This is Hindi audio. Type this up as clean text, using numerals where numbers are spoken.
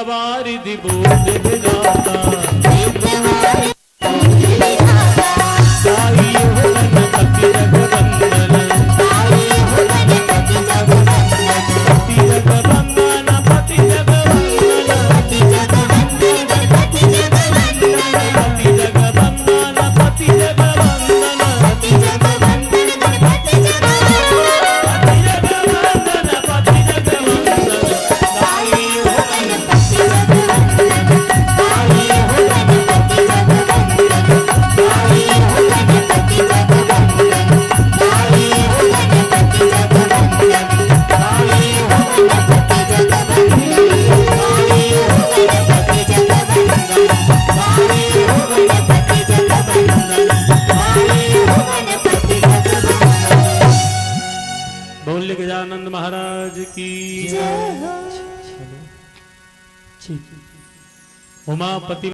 विद्यावारिधि बोध विधाता साई हो गणपति जगवंदन पति जगवंदन पति जगवंदन पति जगवंदन पति जगवंदन पति जगवंदन गजानंद महाराज की जय हो। उमापति